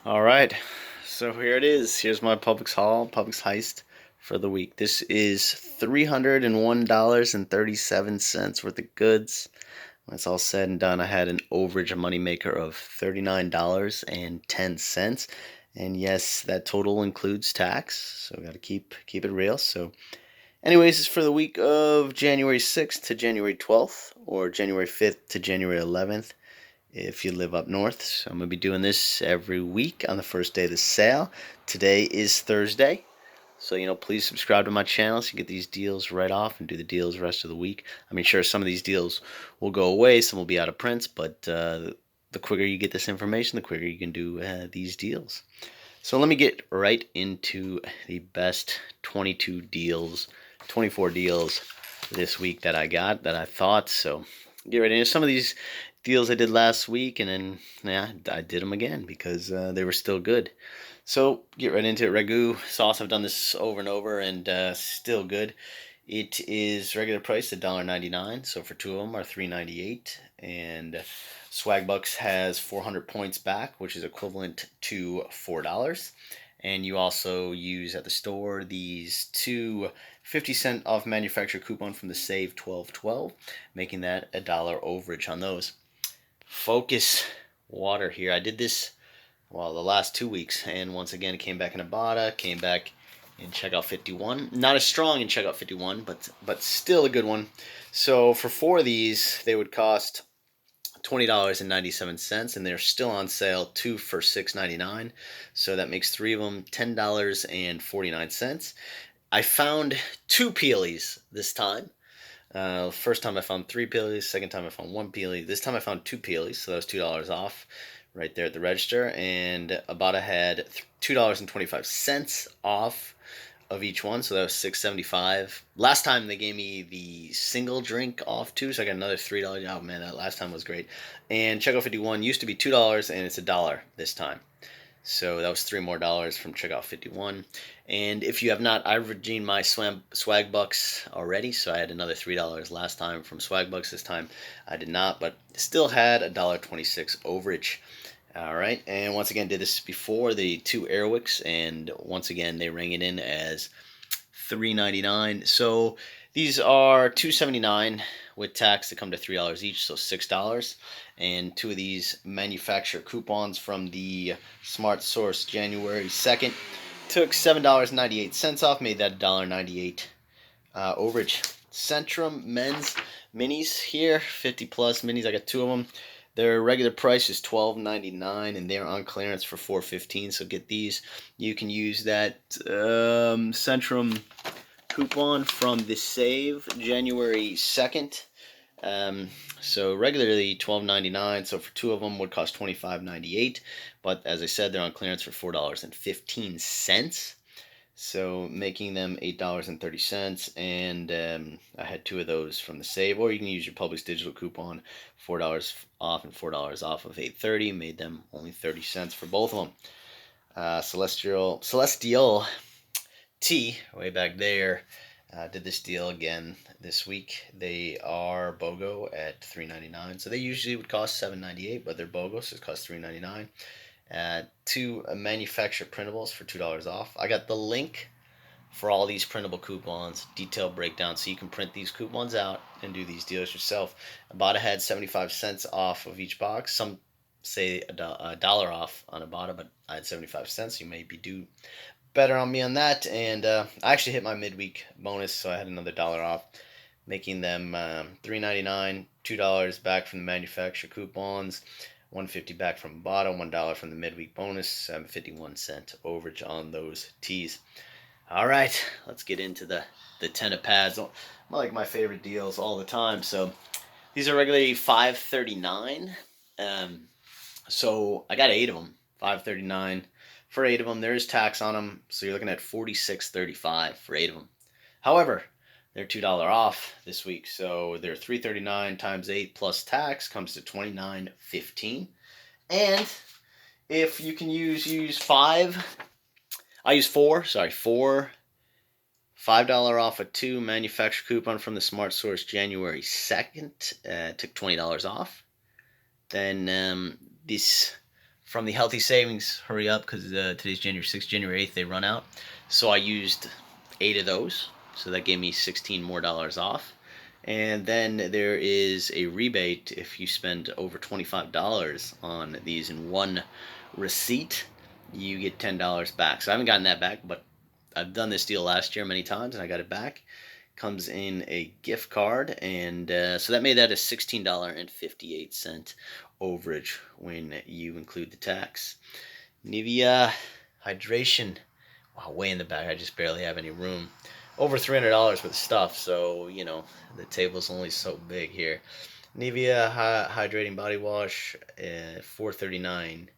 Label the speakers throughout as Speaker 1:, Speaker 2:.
Speaker 1: All right, so here it is. Here's my Publix haul, Publix heist for the week. This is $301.37 worth of goods. When it's all said and done, I had an overage moneymaker of $39.10. And yes, that total includes tax, so we got to keep it real. So, anyways, it's for the week of January 6th to January 12th, or January 5th to January 11th if you live up north. So I'm going to be doing this every week on the first day of the sale. Today is Thursday. So, please subscribe to my channel so you get these deals right off and do the deals the rest of the week. I mean, sure, some of these deals will go away, some will be out of print, but the quicker you get this information, the quicker you can do these deals. So let me get right into the best 22 deals, 24 deals this week that I got, that I thought. So get right into some of these deals I did last week, and then I did them again because they were still good. So get right into it. Ragu sauce, I've done this over and over, and still good. It is regular price $1.99, so for two of them are $3.98, and Swagbucks has 400 points back, which is equivalent to $4. And you also use at the store these two 50-cent off manufacturer coupon from the Save 1212, making that $1 overage on those. Phocus water here. I did this, well, the last 2 weeks, and once again it came back in a bottle, came back in checkout 51. Not as strong in checkout 51, but still a good one. So for 4 of these, they would cost $20.97, and they're still on sale, 2 for $6.99. So that makes 3 of them $10.49. I found 2 peelies this time. First time I found 3 peelies, second time I found 1 peelie. This time I found 2 peelies, so that was $2 off right there at the register, and Ibotta had $2.25 off of each one, so that was $6.75. Last time they gave me the single drink off too, so I got another $3. Oh man, that last time was great. And Checkout 51 used to be $2, and it's $1 this time. So that was $3 more from Checkout 51. And if you have not, I redeemed my swag bucks already, so I had another $3 last time from swag bucks. This time I did not, but still had $1.26 overage. All right, and once again did this before the 2 Airwicks, and once again they rang it in as $3.99. So these are $2.79 with tax to come to $3 each, so $6. And 2 of these manufacturer coupons from the Smart Source January 2nd took $7.98 off, made that $1.98 overage. Centrum men's minis here, 50 plus minis. I got 2 of them. Their regular price is $12.99, and they're on clearance for $4.15. So get these. You can use that Centrum coupon from the Save January 2nd. So regularly $12.99. So for 2 of them would cost $25.98. But as I said, they're on clearance for $4.15. So making them $8.30, and I had 2 of those from the Save, or you can use your Publix digital coupon, $4 off and $4 off of $8.30, made them only 30 cents for both of them. Celestial Tea, way back there, did this deal again this week. They are BOGO at $3.99, so they usually would cost $7.98, but they're BOGO, so it costs $3.99. 2 manufacturer printables for $2 off. I got the link for all these printable coupons, detailed breakdown, so you can print these coupons out and do these deals yourself. Ibotta had 75 cents off of each box. Some say $1 off on Ibotta, but I had 75 cents. You may be due better on me on that. And I actually hit my midweek bonus, so I had another $1 off, making them $3.99, $2 back from the manufacturer coupons, $1.50 back from Ibotta, $1 from the midweek bonus, 7.51 overage on those teas. All right, let's get into the Tena pads. Like my favorite deals all the time. So these are regularly $5.39. So I got 8 of them, $5.39 for 8 of them. There is tax on them, so you're looking at $46.35 for 8 of them. However, they're $2 off this week, so they're $3.39 times 8 plus tax comes to $29.15. And if you can use 5, I use 4. Sorry, 4. $5 off of 2 manufacturer coupon from the Smart Source January 2nd. Took $20 off. Then this from the Healthy Savings. Hurry up, because today's January 6th, January 8th, they run out. So I used 8 of those. So that gave me $16 more off. And then there is a rebate if you spend over $25 on these in one receipt. You get $10 back. So I haven't gotten that back, but I've done this deal last year many times, and I got it back. Comes in a gift card, and so that made that a $16.58 overage when you include the tax. Nivea hydration, wow, way in the back. I just barely have any room. Over $300 worth of stuff, so you know the table's only so big here. Nivea hydrating body wash, $4.39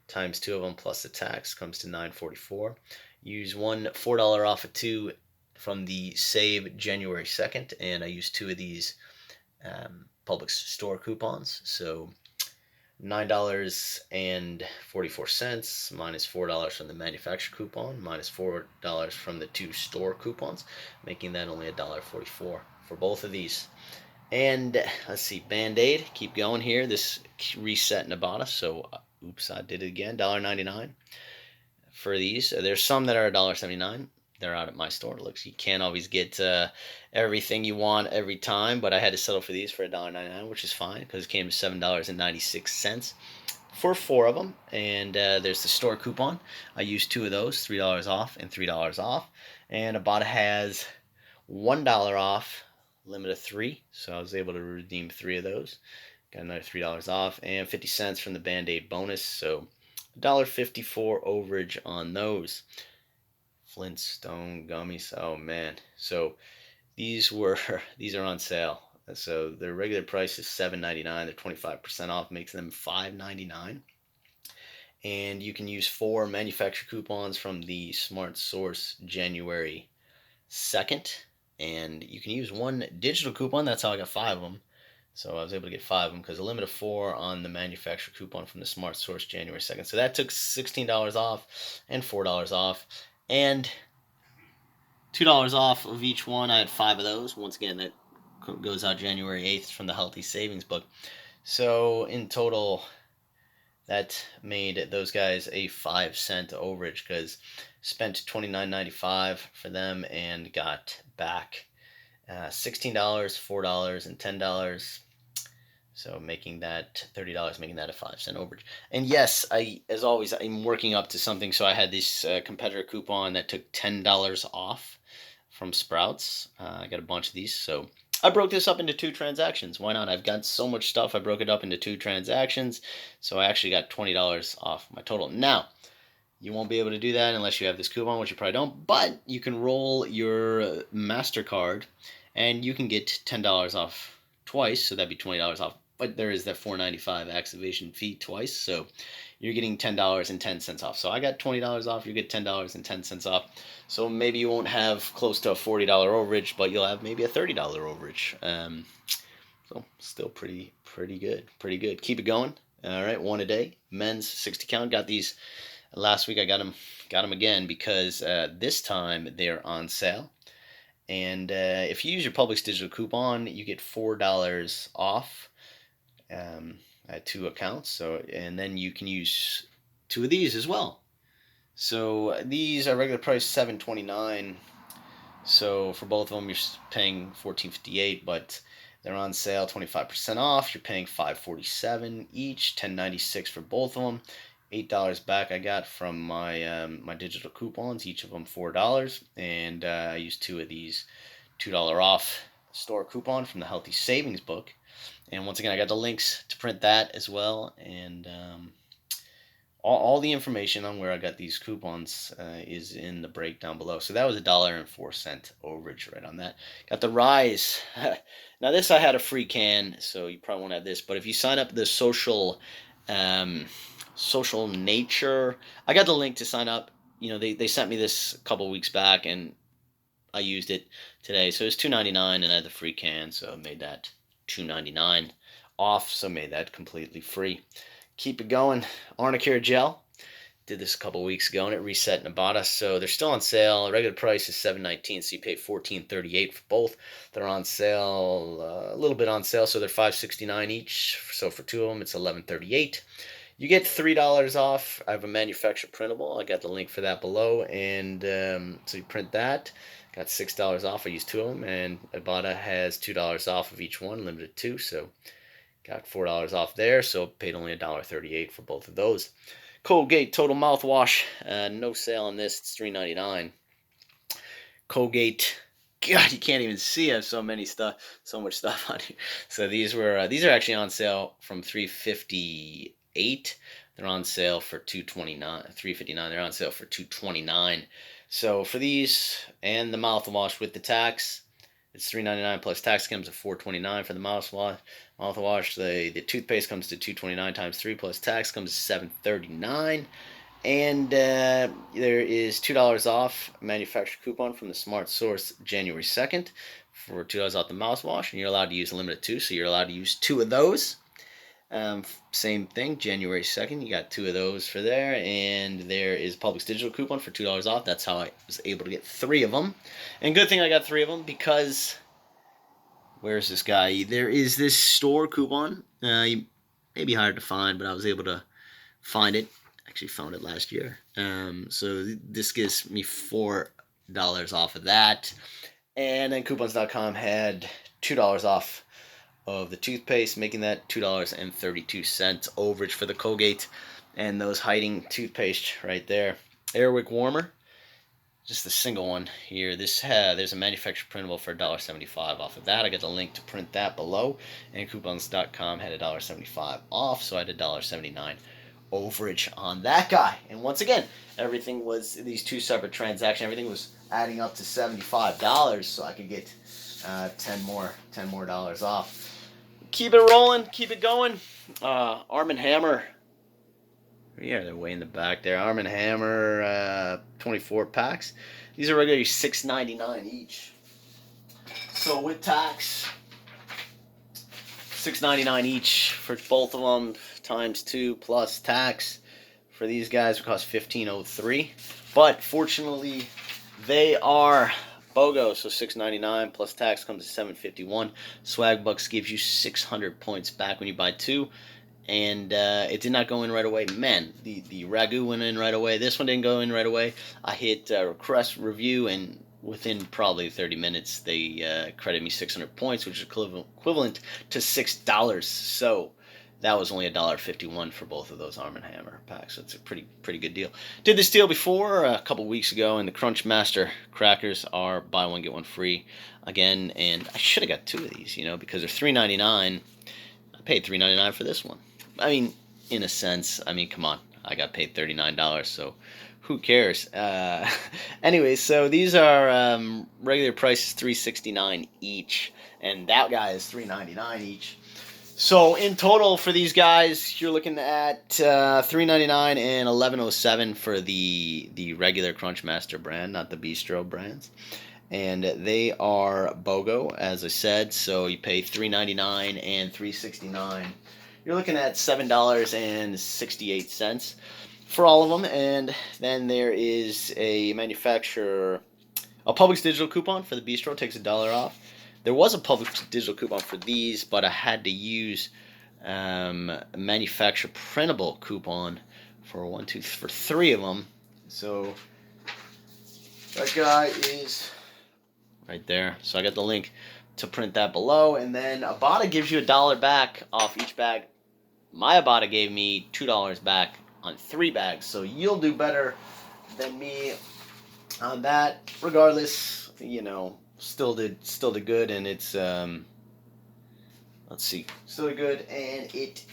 Speaker 1: times 2 of them plus the tax comes to $9.44. Use one $4 off of 2 from the Save January 2nd, and I used 2 of these Publix store coupons. So $9.44 minus $4 from the manufacturer coupon, minus $4 from the 2 store coupons, making that only $1.44 for both of these. And let's see, Band-Aid, keep going here. This reset Nevada, so oops, I did it again. $1.99 for these. There's some that are $1.79. They're out at my store. Looks, you can't always get everything you want every time, but I had to settle for these for $1.99, which is fine because it came to $7.96 for 4 of them. And there's the store coupon. I used 2 of those, $3 off and $3 off. And Ibotta has $1 off, limit of 3, so I was able to redeem 3 of those. Got another $3 off and 50 cents from the Band-Aid bonus, so $1.54 overage on those. Flintstone gummies, oh man. So these are on sale. So their regular price is $7.99. They're 25% off, makes them $5.99. And you can use 4 manufacturer coupons from the Smart Source January 2nd. And you can use 1 digital coupon. That's how I got 5 of them. So I was able to get 5 of them because a limit of 4 on the manufacturer coupon from the Smart Source January 2nd. So that took $16 off and $4 off. And $2 off of each one. I had 5 of those. Once again, that goes out January 8th from the Healthy Savings book. So in total, that made those guys a 5-cent overage because spent $29.95 for them and got back $16, $4, and $10. So making that $30, making that a 5-cent overage. And yes, as always, I'm working up to something. So I had this competitor coupon that took $10 off from Sprouts. I got a bunch of these. So I broke this up into 2 transactions. Why not? I've got so much stuff. I broke it up into 2 transactions. So I actually got $20 off my total. Now, you won't be able to do that unless you have this coupon, which you probably don't. But you can roll your MasterCard and you can get $10 off twice. So that'd be $20 off. But there is that $4.95 activation fee twice. So you're getting $10.10 off. So I got $20 off. You get $10.10 off. So maybe you won't have close to a $40 overage, but you'll have maybe a $30 overage. So still pretty good. Pretty good. Keep it going. All right, 1 a day. Men's 60 count. Got these last week. I got them again because this time they're on sale. And if you use your Publix digital coupon, you get $4 off. I had 2 accounts, so and then you can use 2 of these as well. So these are regular price $7.29. So for both of them, you're paying $14.58, but they're on sale 25% off. You're paying $5.47 each, $10.96 for both of them. $8 back I got from my my digital coupons, each of them $4, and I used 2 of these $2 off store coupon from the Healthy Savings book. And once again, I got the links to print that as well, and all the information on where I got these coupons is in the breakdown below. So that was $1.04 overage right on that. Got the Rise. Now this I had a free can, so you probably won't have this. But if you sign up the social nature, I got the link to sign up. You know, they sent me this a couple weeks back, and I used it today. So it was $2.99, and I had the free can, so I made that $2.99 off, so made that completely free. Keep it going. Arnicare Gel. Did this a couple weeks ago, and it reset in Ibotta, so they're still on sale. The regular price is $7.19, so you pay $14.38 for both. They're on sale, a little bit on sale, so they're $5.69 each. So for 2 of them, it's $11.38. You get $3 off. I have a manufacturer printable. I got the link for that below, and so you print that. Got $6 off. I used 2 of them, and Ibotta has $2 off of each one, limited 2. So got $4 off there. So paid only $1.38 for both of those. Colgate Total Mouthwash. No sale on this. It's $3.99. Colgate. God, you can't even see. I have so much stuff on here. So these are actually on sale from $3.58. They're on sale for $2.29. $3.59. They're on sale for $2.29. So for these and the mouthwash with the tax, it's $3.99 plus tax comes to $4.29 for the mouthwash. The toothpaste comes to $2.29 times 3 plus tax comes to $7.39. And there is $2 off manufacturer coupon from the Smart Source January 2nd for $2 off the mouthwash, and you're allowed to use a limit of 2, so you're allowed to use 2 of those. Same thing, January 2nd, you got 2 of those for there, and there is Publix digital coupon for $2 off. That's how I was able to get 3 of them. And good thing I got 3 of them because, where's this guy? There is this store coupon. It may be hard to find, but I was able to find it. Actually found it last year. So this gives me $4 off of that. And then coupons.com had $2 off of the toothpaste, making that $2.32 overage for the Colgate and those hiding toothpaste right there. Airwick warmer, just the single one here. There's a manufacturer printable for $1.75 off of that. I got the link to print that below, and coupons.com had $1.75 off, so I had $1.79 overage on that guy. And once again, everything was these 2 separate transactions. Everything was adding up to $75, so I could get $10 more dollars off. Keep it rolling, keep it going. Arm&Hammer. Yeah, they're way in the back there. Arm&Hammer 24 packs. These are regularly $6.99 each. So with tax, $6.99 each for both of them, times 2 plus tax. For these guys, it costs $15.03. But fortunately, they are BOGO, so $6.99 plus tax comes to $7.51. Swag Bucks gives you 600 points back when you buy 2. And it did not go in right away. Man, the Ragu went in right away. This one didn't go in right away. I hit request review, and within probably 30 minutes, they credited me 600 points, which is equivalent to $6. So that was only $1.51 for both of those Arm&Hammer packs. So it's a pretty good deal. Did this deal before a couple weeks ago, and the Crunchmaster crackers are buy one get one free again. And I should have got 2 of these, because they're $3.99. I paid $3.99 for this one. I mean, in a sense, come on. I got paid $39, so who cares? Anyway, so these are regular price is $3.69 each, and that guy is $3.99 each. So in total for these guys, you're looking at $3.99 and $11.07 for the regular Crunchmaster brand, not the Bistro brands. And they are BOGO, as I said, so you pay $3.99 and $3.69. You're looking at $7.68 for all of them. And then there is a Publix digital coupon for the Bistro, takes $1 off. There was a Publix digital coupon for these, but I had to use a manufacturer printable coupon for 3 of them. So that guy is right there. So I got the link to print that below. And then Ibotta gives you $1 back off each bag. My Ibotta gave me $2 back on 3 bags. So you'll do better than me on that. Regardless, still did good, and it's let's see, still did good, and it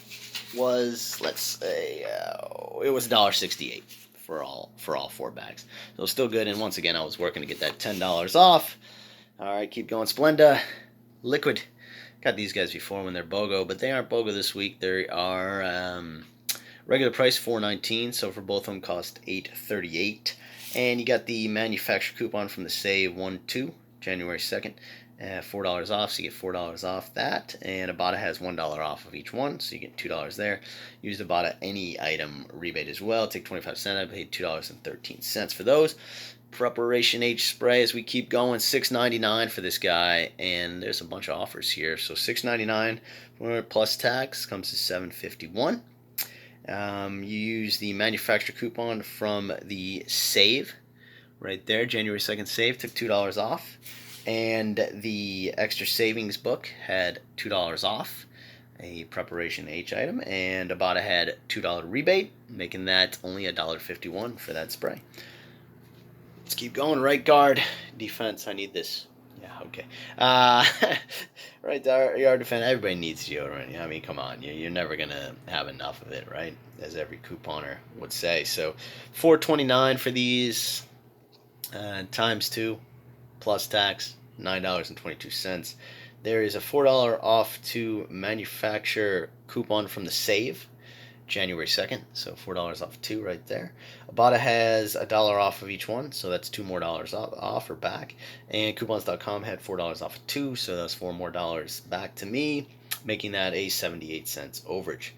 Speaker 1: was, let's say, it was $1.68 for all 4 bags. So still good, and once again, I was working to get that $10 off. All right, keep going. Splenda liquid. Got these guys before when they're BOGO, but they aren't BOGO this week. They are regular price $4.19, so for both of them cost $8.38. And you got the manufacturer coupon from the Save 1-2, January 2nd, $4 off, so you get $4 off that. And Ibotta has $1 off of each one, so you get $2 there. Use the Ibotta any item rebate as well. Take 25 cents. I paid $2.13 for those. Preparation H spray as we keep going, $6.99 for this guy, and there's a bunch of offers here. So $6.99 plus tax comes to $7.51. You use the manufacturer coupon from the save right there. January 2nd save took $2 off. And the extra savings book had $2 off. A preparation H item. And Ibotta had $2 rebate, making that only $1.51 for that spray. Let's keep going. Rightguard defense. I need this. Yeah, okay. Rightguard defense. Everybody needs deodorant. I mean, come on. You're never going to have enough of it, right? As every couponer would say. So, $4.29 for these times 2 plus tax, $9.22. There is a $4 off to manufacturer coupon from the save. January 2nd, so $4 off 2 right there. Ibotta has $1 off of each one, so that's $2 more off or back. And coupons.com had $4 off of 2, so that's $4 more back to me, making that a 78-cent overage.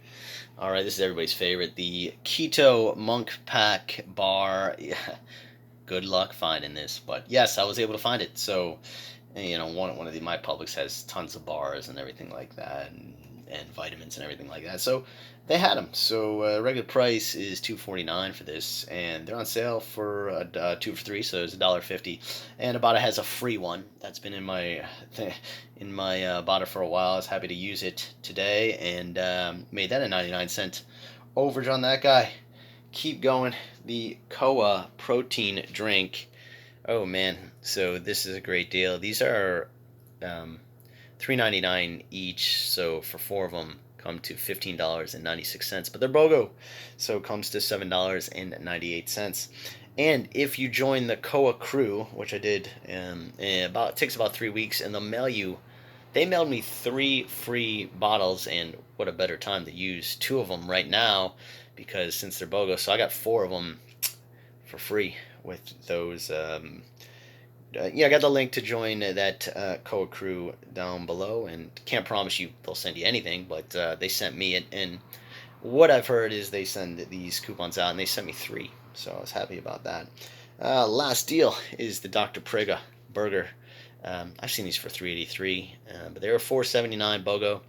Speaker 1: All right, this is everybody's favorite, the Keto Munkpack bar. Yeah, good luck finding this, but yes, I was able to find it. So, you know, one of my Publix has tons of bars and everything like that, and vitamins and everything like that. So they had them. So regular price is $2.49 for this, and they're on sale for 2 for 3, so it's $1.50. And Ibotta has a free one that's been in my Ibotta for a while. I was happy to use it today, and made that a 99-cent overage on that guy. Keep going. The Koia protein drink. Oh man, so this is a great deal. These are $3.99 each, so for 4 of them come to $15.96, but they're BOGO, so it comes to $7.98. And if you join the Koia crew, which I did, it takes about 3 weeks, and they mailed me 3 free bottles, and what a better time to use 2 of them right now, because since they're BOGO, so I got 4 of them for free with those. Yeah, I got the link to join that Koia crew down below, and can't promise you they'll send you anything, but they sent me it, and what I've heard is they send these coupons out, and they sent me 3, so I was happy about that. Last deal is the Dr. Praeger burger. I've seen these for $3.83, but they were $4.79 BOGO.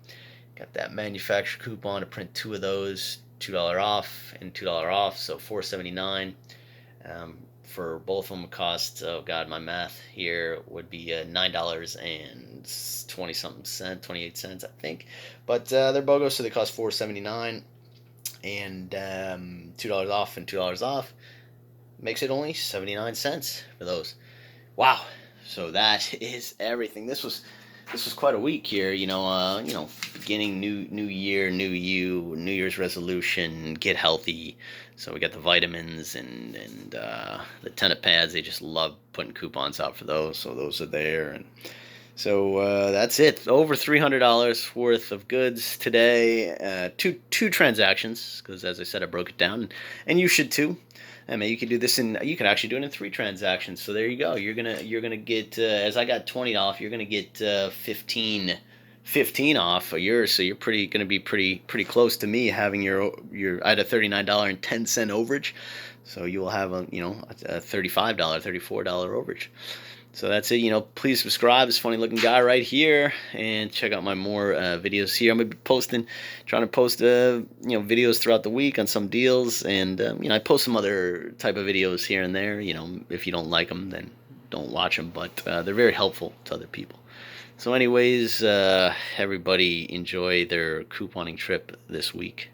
Speaker 1: Got that manufacturer coupon to print 2 of those, $2 off and $2 off, so $4.79. For both of them cost, oh god, my math here would be $9.20-something, 28 cents, I think. But they're BOGO, so they cost $4.79, and $2 off and $2 off makes it only 79 cents for those. Wow. So that is everything. This was quite a week here, beginning new year, new you, New Year's resolution, get healthy. So we got the vitamins and the Tena pads. They just love putting coupons out for those, so those are there. And so that's it. Over $300 worth of goods today. Two transactions, because as I said, I broke it down, and you should too. I mean, you could do this you could actually do it in 3 transactions. So there you go. You're gonna get, as I got 20 off, you're gonna get 15 off of yours. So you're gonna be pretty close to me having your I had a $39.10 overage. So you will have a $35, $34 overage. So that's it. Please subscribe. This funny looking guy right here, and check out my more videos here. I'm gonna be trying to post videos throughout the week on some deals, and I post some other type of videos here and there. If you don't like them, then don't watch them, but they're very helpful to other people. So anyways, everybody enjoy their couponing trip this week.